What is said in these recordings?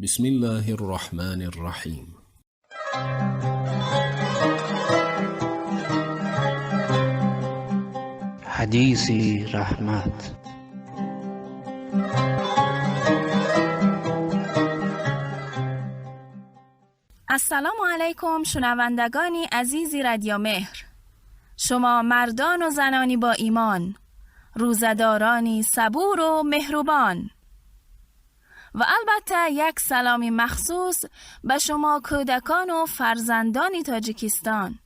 بسم الله الرحمن الرحیم. حدیثی رحمت. السلام علیکم شنوندگانی عزیزی رادیو مهر. شما مردان و زنانی با ایمان، روزدارانی صبور و مهربان، و البته یک سلامی مخصوص به شما کودکان و فرزندان تاجیکستان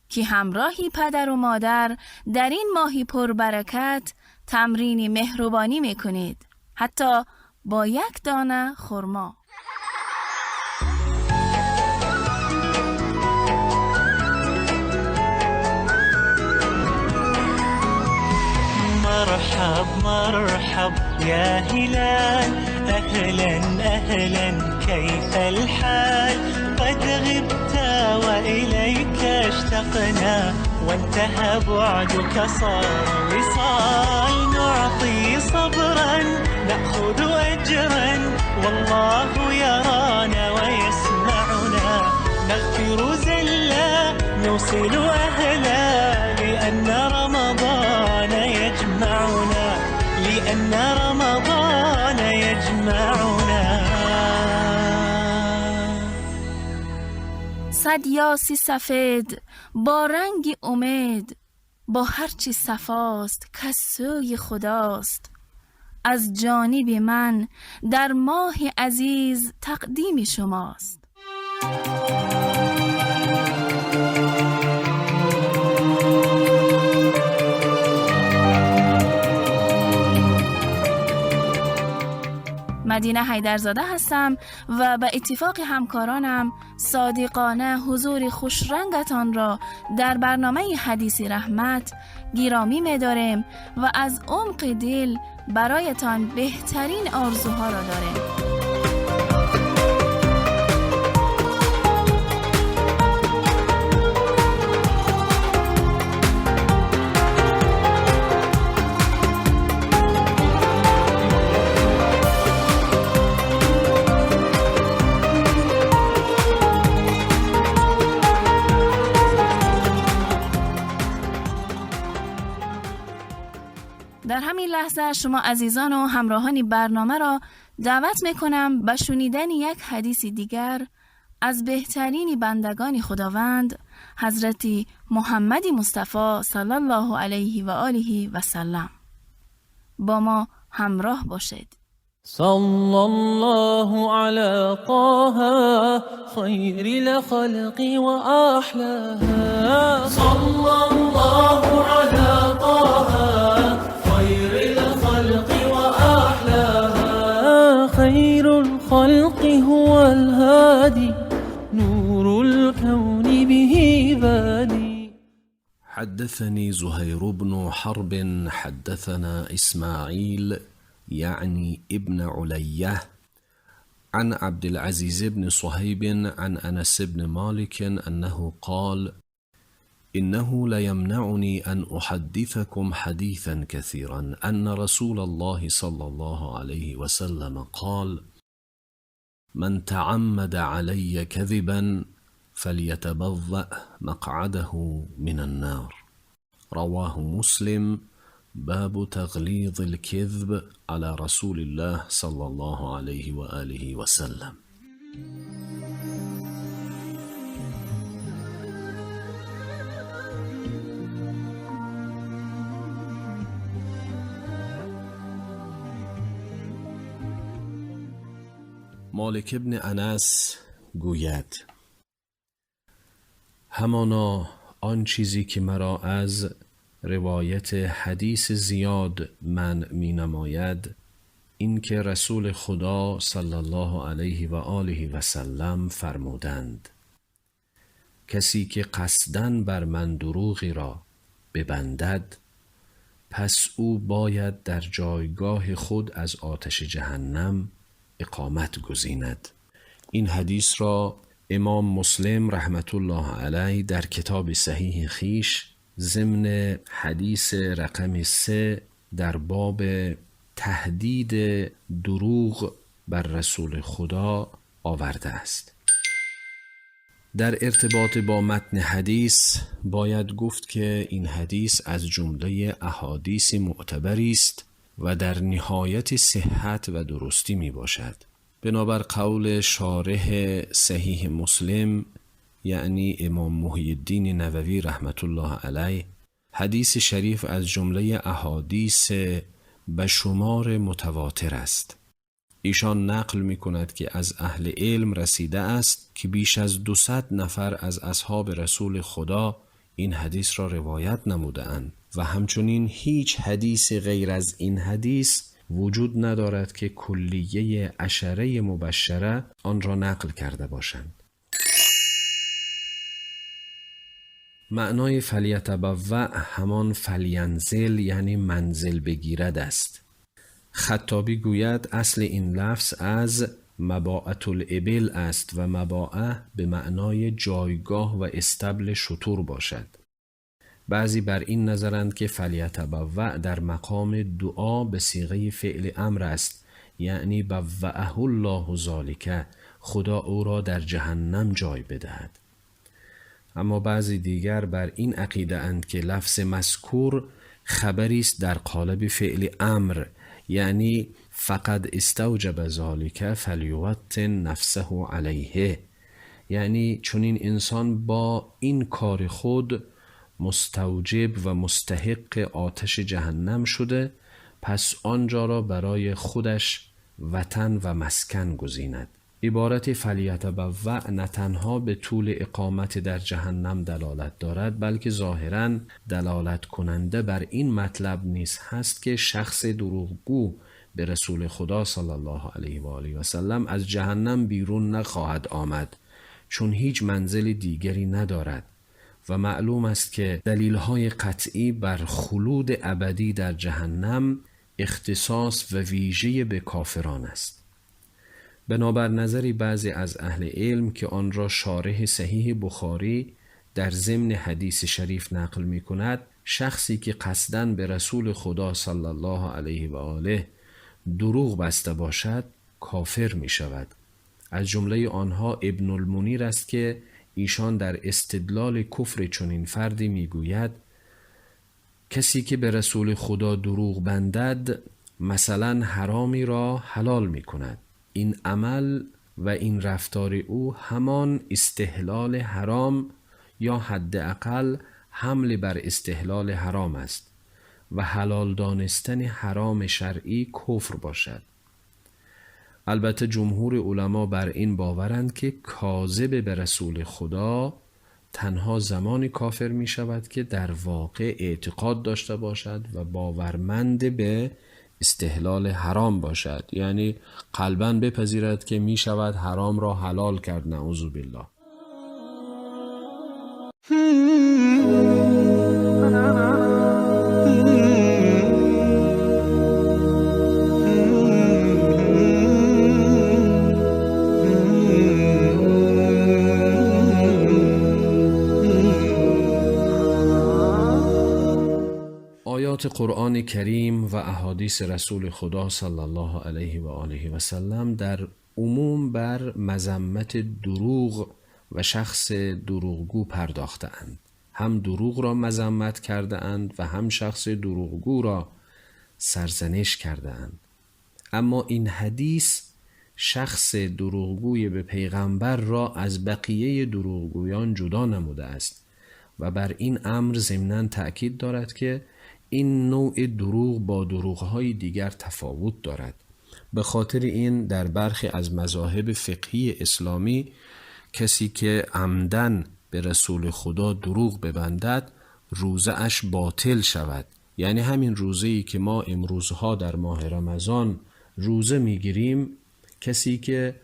که همراهی پدر و مادر در این ماهی پربرکت تمرین مهربانی میکنید، حتی با یک دانه خرما. مرحب مرحب يا هلال، أهلا أهلا كيف الحال؟ قد غبت وإليك اشتقنا، وانتهى بعدك صار وصال. نعطي صبرا نأخذ أجرا، والله يرانا ويسمعنا. نغفر زلا نوصل أهلا، لأن رمضان يجمعنا، لأن رمضان يجمعنا. صد یاسی سفید با رنگ امید، با هرچی صفاست که سوی خداست. از جانب من در ماه عزیز تقدیم شماست. مدینه حیدرزاده هستم و به اتفاق همکارانم صادقانه حضور خوشرنگتان را در برنامه حدیثی رحمت گرامی می‌داریم و از عمق دل برایتان بهترین آرزوها را داریم. در همین لحظه شما عزیزان و همراهان برنامه را دعوت میکنم به شنیدن یک حدیث دیگر از بهترین بندگان خداوند حضرت محمد مصطفی صلی الله علیه و آله و سلم. با ما همراه باشید. صلی الله علی طه خیر الخلق و احلاها. صلی الله علی طه خیر الخلق و احلاها. خیر الخلق هو الهادی نور الكون به بادی. حدثني زهير بن حرب حدثنا إسماعيل يعني ابن علية عن عبد العزيز بن صهيب عن أنس بن مالك أنه قال: إنه ليمنعني أن أحدثكم حديثا كثيرا أن رسول الله صلى الله عليه وسلم قال: من تعمد علي كذبا فليتبوأ مقعده من النار. رواه مسلم. باب تغليظ الكذب على رسول الله صلى الله عليه وآله وسلم. مالک ابن انس گوید: همانا آن چیزی که مرا از روایت حدیث زیاد منع می نماید این که رسول خدا صلی الله علیه و آله و سلم فرمودند: کسی که قصداً بر من دروغی را ببندد پس او باید در جایگاه خود از آتش جهنم اقامت گزیند. این حدیث را امام مسلم رحمت الله علیه در کتاب صحیح خیش ضمن حدیث رقم 3 در باب تهدید دروغ بر رسول خدا آورده است. در ارتباط با متن حدیث باید گفت که این حدیث از جمله احادیث معتبری است و در نهایت صحت و درستی می باشد. بنابر قول شارح صحیح مسلم یعنی امام محی الدین نووی رحمت الله علیه، حدیث شریف از جمله احادیث به شمار متواتر است. ایشان نقل می کند که از اهل علم رسیده است که بیش از 200 نفر از اصحاب رسول خدا این حدیث را روایت نموده اند و همچنین هیچ حدیث غیر از این حدیث وجود ندارد که کلیه عشره مبشره آن را نقل کرده باشند. معنای فلیتبوأ همان فلینزل یعنی منزل بگیرد است. خطابی گوید اصل این لفظ از مباعة الابل است و مباعة به معنای جایگاه و استبل شتر باشد. بعضی بر این نظرند که فلیتبوأ در مقام دعا به صیغه فعل امر است، یعنی بوأه الله ذلک، خدا او را در جهنم جای بدهد. اما بعضی دیگر بر این عقیده اند که لفظ مذکور خبری است در قالب فعل امر، یعنی فقد استوجب ذلک فلیوطن نفسه علیه، یعنی چون این انسان با این کار خود مستوجب و مستحق آتش جهنم شده، پس آنجا را برای خودش وطن و مسکن گزیند. عبارت فلیتبوأ نه تنها به طول اقامت در جهنم دلالت دارد، بلکه ظاهراً دلالت کننده بر این مطلب نیز هست که شخص دروغگو به رسول خدا صلی الله علیه و آله و سلم از جهنم بیرون نخواهد آمد، چون هیچ منزل دیگری ندارد و معلوم است که دلیل‌های قطعی بر خلود ابدی در جهنم اختصاص و ویژه به کافران است. بنابر نظری بعضی از اهل علم که آن را شارح صحیح بخاری در ضمن حدیث شریف نقل می کند، شخصی که قصداً به رسول خدا صلی الله علیه و آله دروغ بسته باشد کافر می شود. از جمله آنها ابن المنیر است که ایشان در استدلال کفر چنین فردی می گوید کسی که به رسول خدا دروغ بندد مثلا حرامی را حلال می کند. این عمل و این رفتار او همان استحلال حرام یا حداقل حمل بر استحلال حرام است و حلال دانستن حرام شرعی کفر باشد. البته جمهور علما بر این باورند که کاذب به رسول خدا تنها زمانی کافر می شود که در واقع اعتقاد داشته باشد و باورمند به استحلال حرام باشد، یعنی قلباً بپذیرد که می شود حرام را حلال کرد، نعوذ بالله. آیات قرآن کریم و احادیث رسول خدا صلی الله علیه و آله و سلم در عموم بر مذمت دروغ و شخص دروغگو پرداخته اند. هم دروغ را مذمت کرده اند و هم شخص دروغگو را سرزنش کرده اند. اما این حدیث شخص دروغگوی به پیغمبر را از بقیه دروغگویان جدا نموده است و بر این امر ضمناً تأکید دارد که این نوع دروغ با دروغ‌های دیگر تفاوت دارد. به خاطر این در برخی از مذاهب فقهی اسلامی کسی که عمدن به رسول خدا دروغ ببندد روزه اش باطل شود. یعنی همین روزه‌ای که ما امروزها در ماه رمضان روزه میگیریم، کسی که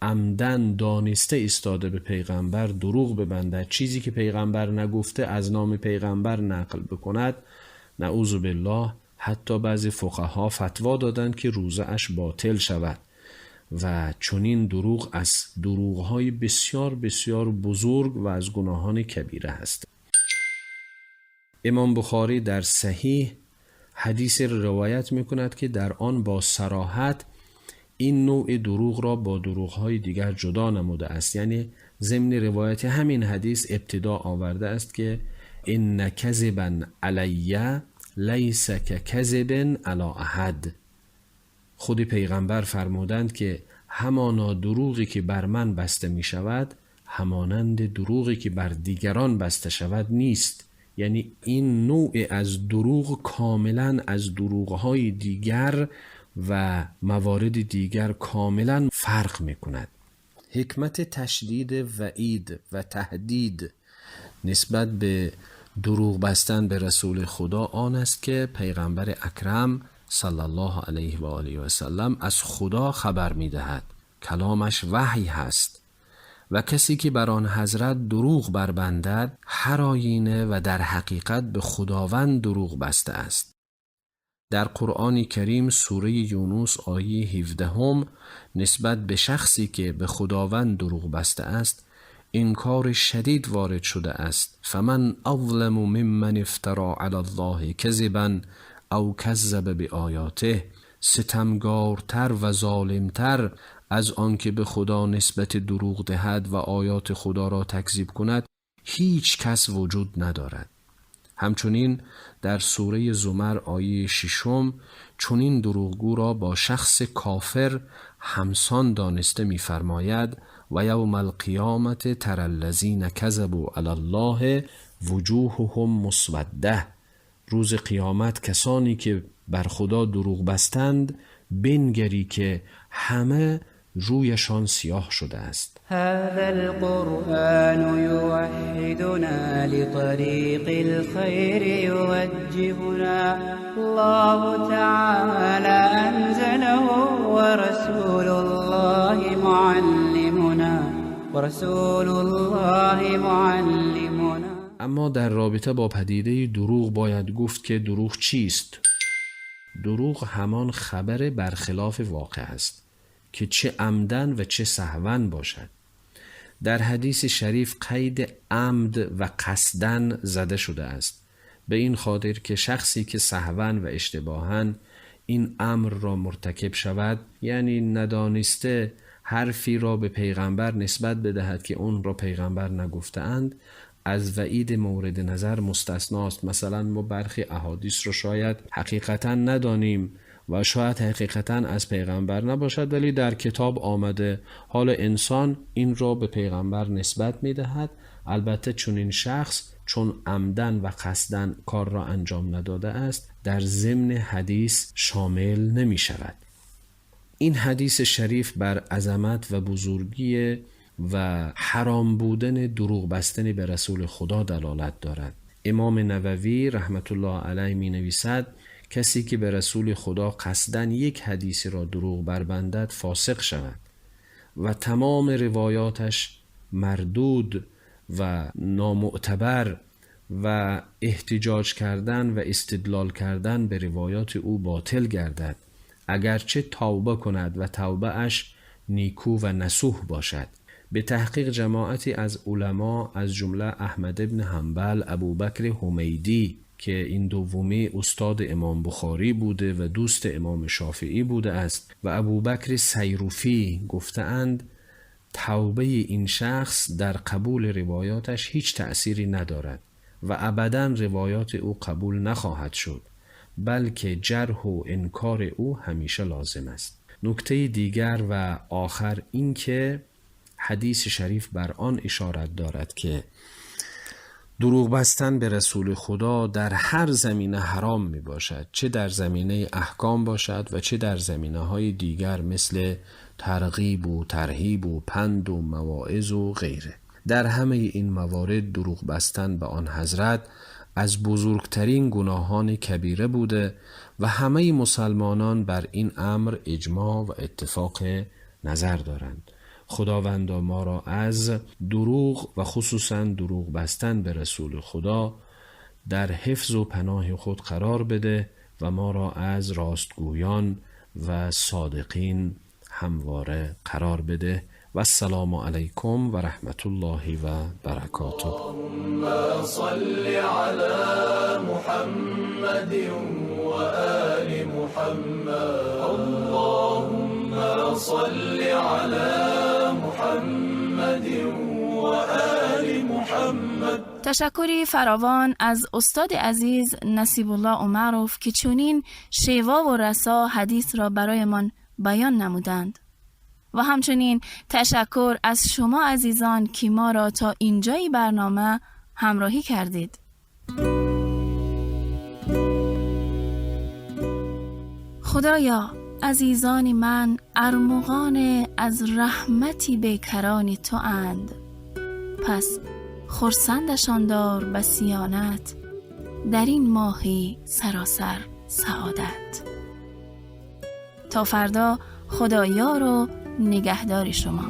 عمدن دانسته ایستاده به پیغمبر دروغ ببندد، چیزی که پیغمبر نگفته از نام پیغمبر نقل بکند، نعوذ بالله، حتی بعضی فقها فتوا دادند که روزه اش باطل شود و چنین دروغ از دروغ‌های بسیار بسیار بزرگ و از گناهان کبیره است. امام بخاری در صحیح حدیث روایت می‌کند که در آن با صراحت این نوع دروغ را با دروغ‌های دیگر جدا نموده است. یعنی ضمن روایت همین حدیث ابتدا آورده است که ان کذبا علی لیس ککذب علی احد. خود پیغمبر فرمودند که همانا دروغی که بر من بسته می شود همانند دروغی که بر دیگران بسته شود نیست. یعنی این نوع از دروغ کاملا از دروغ‌های دیگر و موارد دیگر کاملا فرق می کند. حکمت تشدید وعید و تهدید نسبت به دروغ بستن به رسول خدا آن است که پیغمبر اکرم صلی الله علیه و آله و سلم از خدا خبر می دهد. کلامش وحی هست و کسی که بر آن حضرت دروغ بربندد هر آینه و در حقیقت به خداوند دروغ بسته است. در قرآن کریم سوره یونس آیه 17 نسبت به شخصی که به خداوند دروغ بسته است انکار شدید وارد شده است. فمن اظلم ممن افترى علی الله کذبا او کذب بآیاته. ستمگارتر و ظالمتر از آن که به خدا نسبت دروغ دهد و آیات خدا را تکذیب کند هیچ کس وجود ندارد. همچنین در سوره زمر آیه 6 چنین دروغگو را با شخص کافر همسان دانسته می‌فرماید و یوم القیامت تری الذین کذبوا علی الله وجوههم مسوده. روز قیامت کسانی که بر خدا دروغ بستند بنگری که همه رویشان سیاه شده است. هذا القرآن يوحدنا لطريق الخير يوجهنا الله تعالى أنزله ورسول الله معلمنا. اما در رابطه با پدیده دروغ باید گفت که دروغ چیست؟ دروغ همان خبر برخلاف واقع است که چه عمدن و چه سهوا باشد. در حدیث شریف قید عمد و قصدن زده شده است، به این خاطر که شخصی که سهوا و اشتباها این امر را مرتکب شود، یعنی ندانسته حرفی را به پیغمبر نسبت بدهد که اون را پیغمبر نگفتند، از وعید مورد نظر مستثناست. مثلا ما برخی احادیث رو شاید حقیقتا ندانیم و شاید حقیقتا از پیغمبر نباشد ولی در کتاب آمده، حال انسان این را به پیغمبر نسبت میدهد. البته چون این شخص چون عمدن و قصدن کار را انجام نداده است در ضمن حدیث شامل نمی شود. این حدیث شریف بر عظمت و بزرگی و حرام بودن دروغ بستن به رسول خدا دلالت دارد. امام نووی رحمت الله علیه می نویسد کسی که به رسول خدا قصدن یک حدیث را دروغ بربندد فاسق شود و تمام روایاتش مردود و نامعتبر و احتجاج کردن و استدلال کردن به روایات او باطل گردد، اگرچه توبه کند و توبه اش نیکو و نصوح باشد. به تحقیق جماعتی از علما از جمله احمد ابن حنبل، ابوبکر حمیدی که این دومی استاد امام بخاری بوده و دوست امام شافعی بوده است و ابوبکر سیروفی گفتند توبه این شخص در قبول روایاتش هیچ تأثیری ندارد و ابداً روایات او قبول نخواهد شد، بلکه جرح و انکار او همیشه لازم است. نکته دیگر و آخر این که حدیث شریف بر آن اشارت دارد که دروغ بستن به رسول خدا در هر زمینه حرام می باشد، چه در زمینه احکام باشد و چه در زمینه های دیگر مثل ترغیب و ترهیب و پند و مواعظ و غیره. در همه این موارد دروغ بستن به آن حضرت از بزرگترین گناهان کبیره بوده و همه مسلمانان بر این امر اجماع و اتفاق نظر دارند. خداوند ما را از دروغ و خصوصا دروغ بستن به رسول خدا در حفظ و پناه خود قرار بده و ما را از راستگویان و صادقین همواره قرار بده. و السلام علیکم و رحمت الله و برکاته. اللهم صل على محمد و آل محمد. اللهم صل على محمد وآل محمد. تشکری فراوان از استاد عزیز نصیب الله عمرов که چنین شیوا و رسا حدیث را برایمان بیان نمودند. و همچنین تشکر از شما عزیزان که ما را تا اینجای برنامه همراهی کردید. خدایا، عزیزان من ارمغان از رحمتی بیکران تو اند، پس خرسندشان دار به صیانت در این ماهی سراسر سعادت. تا فردا، خدایار و نگهدار شما.